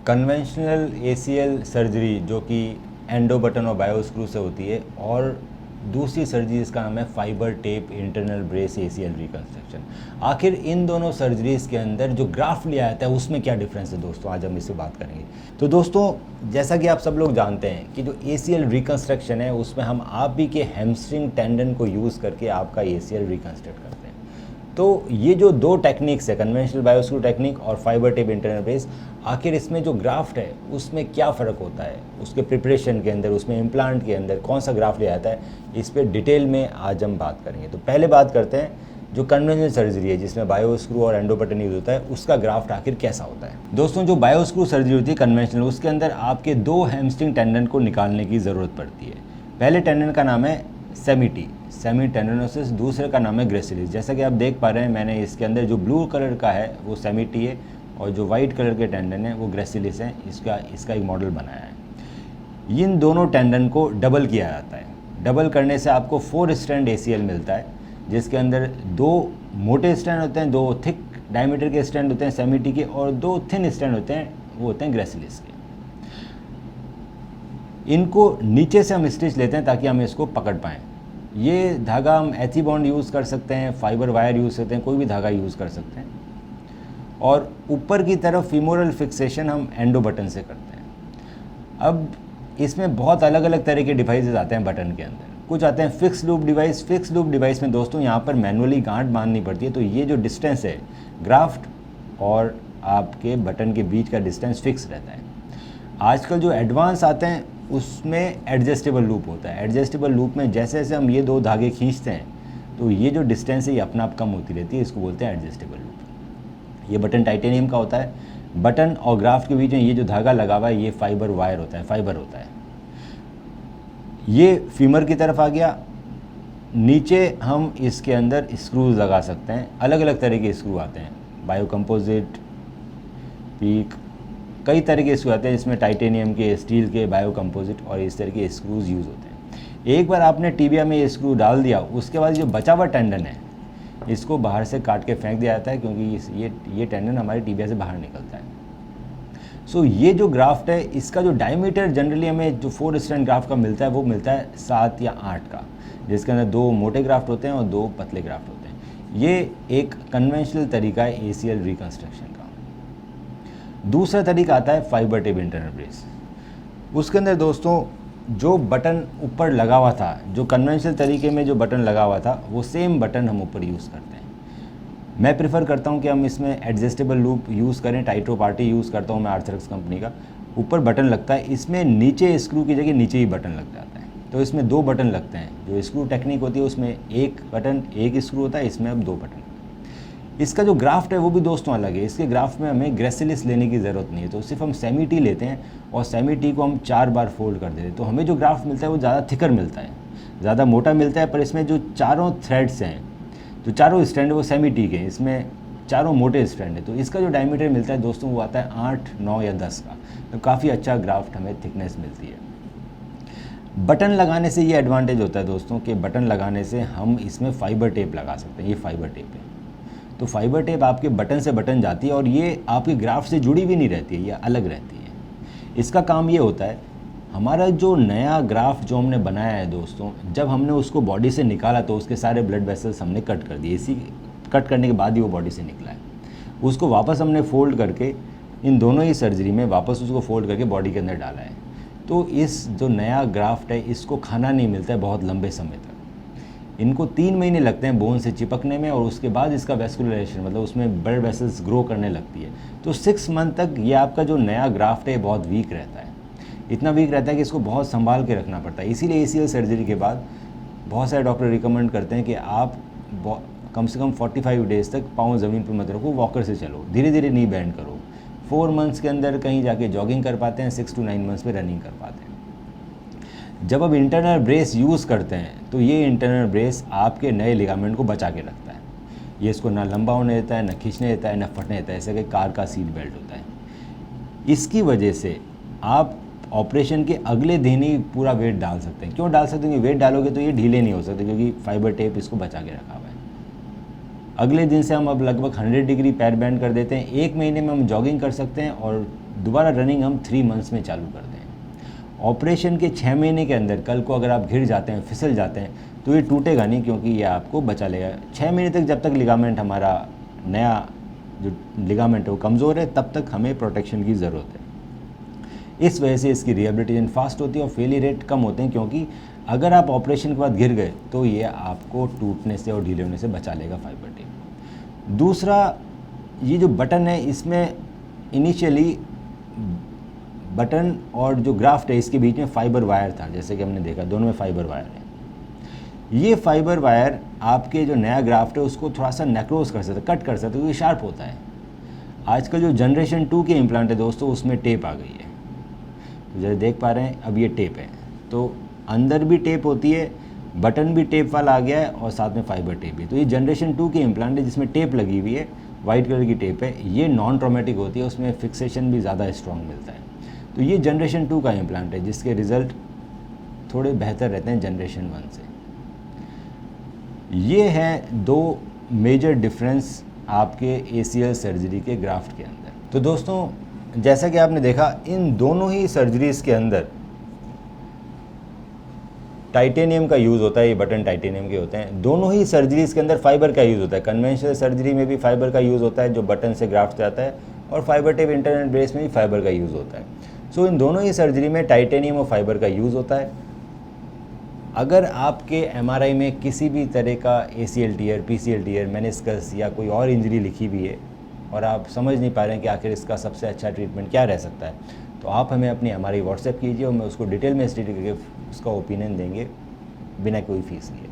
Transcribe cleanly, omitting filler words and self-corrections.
Conventional ACL surgery जो कि endo button और बायो स्क्रू से होती है, और दूसरी सर्जरी जिसका नाम है fibre tape internal brace ACL reconstruction. आखिर इन दोनों सर्जरीज़ के अंदर जो ग्राफ्ट लिया जाता है उसमें क्या डिफरेंस है दोस्तों, आज हम इससे बात करेंगे। तो दोस्तों, जैसा कि आप सब लोग जानते हैं कि जो एसीएल रिकंस्ट्रक्शन है उसमें हम आप भी के हैमस्ट्रिंग टेंडन को यूज़ करके आपका एसीएल रिकंस्ट्रक्ट करते हैं। तो ये जो दो टेक्निक्स है, कन्वेंशनल बायोस्क्रू टेक्निक और फाइबर टेप इंटरनल ब्रेस, आखिर इसमें जो ग्राफ्ट है उसमें क्या फ़र्क होता है, उसके प्रिपरेशन के अंदर, उसमें इम्प्लांट के अंदर कौन सा ग्राफ्ट लिया जाता है, इस पर डिटेल में आज हम बात करेंगे। तो पहले बात करते हैं जो कन्वेंशनल सर्जरी है जिसमें बायोस्क्रू और एंडो बटन यूज होता है, उसका ग्राफ्ट आखिर कैसा होता है। दोस्तों, जो बायोस्क्रू सर्जरी होती है कन्वेंशनल, उसके अंदर आपके दो हैमस्ट्रिंग टेंडन को निकालने की ज़रूरत पड़ती है। पहले टेंडन का नाम है सेमी टेंडनोसिस, दूसरे का नाम है ग्रेसिलिस। जैसा कि आप देख पा रहे हैं, मैंने इसके अंदर जो ब्लू कलर का है वो सेमी है और जो वाइट कलर के टेंडन है वो ग्रेसिलिस है। इसका एक मॉडल बनाया है। इन दोनों टेंडन को डबल किया जाता है। डबल करने से आपको 4 स्ट्रैंड एसीएल मिलता है, जिसके अंदर 2 मोटे स्ट्रैंड होते हैं, 2 थिक डायमीटर के स्ट्रैंड होते हैं सेमी के, और 2 थिन स्ट्रैंड होते हैं, वो होते हैं ग्रेसिलिस के। इनको नीचे से हम स्टिच लेते हैं ताकि हम इसको पकड़ पाएँ। ये धागा हम एथी बॉन्ड यूज़ कर सकते हैं, फाइबर वायर यूज़ करते हैं, कोई भी धागा यूज़ कर सकते हैं। और ऊपर की तरफ फीमोरल फिक्सेशन हम एंडो बटन से करते हैं। अब इसमें बहुत अलग अलग तरह के डिवाइसेस आते हैं बटन के अंदर। कुछ आते हैं fix loop device. Fix loop device में दोस्तों यहाँ पर मैनुअली गांठ बांधनी पड़ती है, तो ये जो डिस्टेंस है ग्राफ्ट और आपके बटन के बीच का डिस्टेंस फिक्स रहता है। आजकल जो एडवांस आते हैं उसमें एडजस्टेबल लूप होता है। एडजस्टेबल लूप में जैसे जैसे हम ये 2 धागे खींचते हैं तो ये जो डिस्टेंस है ये अपना आप कम होती रहती है, इसको बोलते हैं एडजस्टेबल लूप। ये बटन टाइटेनियम का होता है। बटन और ग्राफ्ट के बीच में ये जो धागा लगा हुआ है ये फाइबर वायर होता है, फाइबर होता है। ये फीमर की तरफ आ गया। नीचे हम इसके अंदर स्क्रूज लगा सकते हैं। अलग अलग तरह के स्क्रू आते हैं, बायो कंपोजिट, पीक, कई तरह के स्क्रू आते हैं, इसमें टाइटेनियम के, स्टील के, बायो कंपोजिट और इस तरह के स्क्रूज यूज़ होते हैं। एक बार आपने टिबिया में ये स्क्रू डाल दिया, उसके बाद जो बचा हुआ टेंडन है इसको बाहर से काट के फेंक दिया जाता है, क्योंकि ये टेंडन हमारे टिबिया से बाहर निकलता है। सो ये जो ग्राफ्ट है इसका जो डायमीटर जनरली हमें जो 4 स्ट्रैंड ग्राफ्ट का मिलता है वो मिलता है 7 या 8 का, जिसके अंदर 2 मोटे ग्राफ्ट होते हैं और 2 पतले ग्राफ्ट होते हैं। ये एक कन्वेंशनल तरीका है एसीएल रिकंस्ट्रक्शन का। दूसरा तरीका आता है फाइबर टेप इंटरनल ब्रेस। उसके अंदर दोस्तों जो बटन ऊपर लगा हुआ था, जो कन्वेंशनल तरीके में जो बटन लगा हुआ था वो सेम बटन हम ऊपर यूज़ करते हैं। मैं प्रेफर करता हूं कि हम इसमें एडजस्टेबल लूप यूज़ करें। टाइट्रो पार्टी यूज़ करता हूं मैं, आर्थरेक्स कंपनी का। ऊपर बटन लगता है, इसमें नीचे स्क्रू की जगह नीचे ही बटन लग जाता है। तो इसमें 2 बटन लगते हैं। जो स्क्रू टेक्निक होती है उसमें 1 बटन 1 स्क्रू होता है, इसमें अब 2 बटन। इसका जो ग्राफ्ट है वो भी दोस्तों अलग है। इसके ग्राफ्ट में हमें ग्रेसिलिस लेने की ज़रूरत नहीं है, तो सिर्फ हम सेमी टी लेते हैं और सेमी टी को हम 4 बार फोल्ड कर देते हैं, तो हमें जो ग्राफ्ट मिलता है वो ज़्यादा थिकर मिलता है, ज़्यादा मोटा मिलता है। पर इसमें जो चारों थ्रेड्स हैं, जो चारों स्ट्रैंड वो सेमी टी के हैं, इसमें चारों मोटे स्ट्रैंड है। तो इसका जो डायमीटर मिलता है दोस्तों वो आता है 8, 9 या 10 का। तो काफ़ी अच्छा ग्राफ्ट हमें थिकनेस मिलती है। बटन लगाने से ये एडवांटेज होता है दोस्तों कि बटन लगाने से हम इसमें फाइबर टेप लगा सकते हैं। ये फाइबर टेप है, तो फाइबर टेप आपके बटन से बटन जाती है और ये आपके ग्राफ्ट से जुड़ी भी नहीं रहती है, ये अलग रहती है। इसका काम ये होता है, हमारा जो नया ग्राफ्ट जो हमने बनाया है दोस्तों, जब हमने उसको बॉडी से निकाला तो उसके सारे ब्लड वेसल्स हमने कट कर दिए। इसी कट करने के बाद ही वो बॉडी से निकला है। उसको वापस हमने फोल्ड करके, इन दोनों ही सर्जरी में वापस उसको फोल्ड करके बॉडी के अंदर डाला है। तो इस जो नया ग्राफ्ट है इसको खाना नहीं मिलता है बहुत लंबे समय तक। इनको 3 महीने लगते हैं बोन से चिपकने में, और उसके बाद इसका वेस्कुलराइजेशन, मतलब उसमें ब्लड वेसल्स ग्रो करने लगती है। तो 6 मंथ तक ये आपका जो नया ग्राफ्ट है बहुत वीक रहता है। इतना वीक रहता है कि इसको बहुत संभाल के रखना पड़ता है। इसीलिए एसीएल सर्जरी के बाद बहुत सारे डॉक्टर रिकमेंड करते हैं कि आप कम से कम 45 डेज़ तक पाँव ज़मीन पर मत रखो, वॉकर से चलो, धीरे धीरे नी बैंड करो। 4 मंथ्स के अंदर कहीं जाके जॉगिंग कर पाते हैं, 6 to 9 मंथ्स में रनिंग कर पाते हैं। जब आप इंटरनल ब्रेस यूज़ करते हैं तो ये इंटरनल ब्रेस आपके नए लिगामेंट को बचा के रखता है। ये इसको ना लंबा होने देता है, ना खींचने देता है, ना फटने देता है, ऐसे कि कार का सीट बेल्ट होता है। इसकी वजह से आप ऑपरेशन के अगले दिन ही पूरा वेट डाल सकते हैं। क्यों डाल सकते हैं? वेट डालोगे तो ये ढीले नहीं हो सकते, क्योंकि फाइबर टेप इसको बचा के रखा हुआ है। अगले दिन से हम अब लगभग 100 डिग्री पैर बैंड कर देते हैं। 1 महीने में हम जॉगिंग कर सकते हैं और दोबारा रनिंग हम 3 मंथ्स में चालू कर दें। ऑपरेशन के 6 महीने के अंदर कल को अगर आप गिर जाते हैं, फिसल जाते हैं, तो ये टूटेगा नहीं, क्योंकि ये आपको बचा लेगा। 6 महीने तक जब तक लिगामेंट हमारा नया जो लिगामेंट है वो कमज़ोर है, तब तक हमें प्रोटेक्शन की ज़रूरत है। इस वजह से इसकी रिहेबिलिटेशन फास्ट होती है और फेलियर रेट कम होते हैं, क्योंकि अगर आप ऑपरेशन के बाद गिर गए तो ये आपको टूटने से और ढीले होने से बचा लेगा फाइबर टेप। दूसरा, ये जो बटन है इसमें इनिशियली बटन और जो ग्राफ्ट है इसके बीच में फाइबर वायर था, जैसे कि हमने देखा दोनों में फाइबर वायर है। ये फाइबर वायर आपके जो नया ग्राफ्ट है उसको थोड़ा सा नेक्रोज कर सकता है, कट कर सकता है, क्योंकि ये शार्प होता है। आजकल जो जनरेशन 2 के इम्प्लांट है दोस्तों, उसमें टेप आ गई है, तो जैसे देख पा रहे हैं अब ये टेप है, तो अंदर भी टेप होती है, बटन भी टेप वाला आ गया है और साथ में फाइबर टेप भी। तो ये जनरेशन 2 के इम्प्लांट है जिसमें टेप लगी हुई है, वाइट कलर की टेप है। ये नॉन ट्रॉमेटिक होती है, उसमें फिक्सेशन भी ज़्यादा स्ट्रॉन्ग मिलता है। तो ये जनरेशन 2 का इम्प्लांट है जिसके रिज़ल्ट थोड़े बेहतर रहते हैं जनरेशन 1 से। ये है 2 मेजर डिफरेंस आपके ACL सर्जरी के ग्राफ्ट के अंदर। तो दोस्तों जैसा कि आपने देखा, इन दोनों ही सर्जरीज़ के अंदर टाइटेनियम का यूज़ होता है, ये बटन टाइटेनियम के होते हैं। दोनों ही सर्जरीज़ के अंदर फाइबर का यूज़ होता है। कन्वेंशनल सर्जरी में भी फाइबर का यूज़ होता है जो बटन से ग्राफ्ट से आता है, और फाइबर टेप इंटरनेट ब्रेस में भी फाइबर का यूज़ होता है। सो इन दोनों ही सर्जरी में टाइटेनियम और फाइबर का यूज़ होता है। अगर आपके MRI में किसी भी तरह का ACL tear, PCL tear, meniscus या कोई और इंजरी लिखी हुई है और आप समझ नहीं पा रहे हैं कि आखिर इसका सबसे अच्छा ट्रीटमेंट क्या रह सकता है, तो आप हमें अपनी MRI व्हाट्सएप कीजिए और मैं उसको डिटेल में स्टडी करके उसका ओपिनियन देंगे बिना कोई फीस लिए।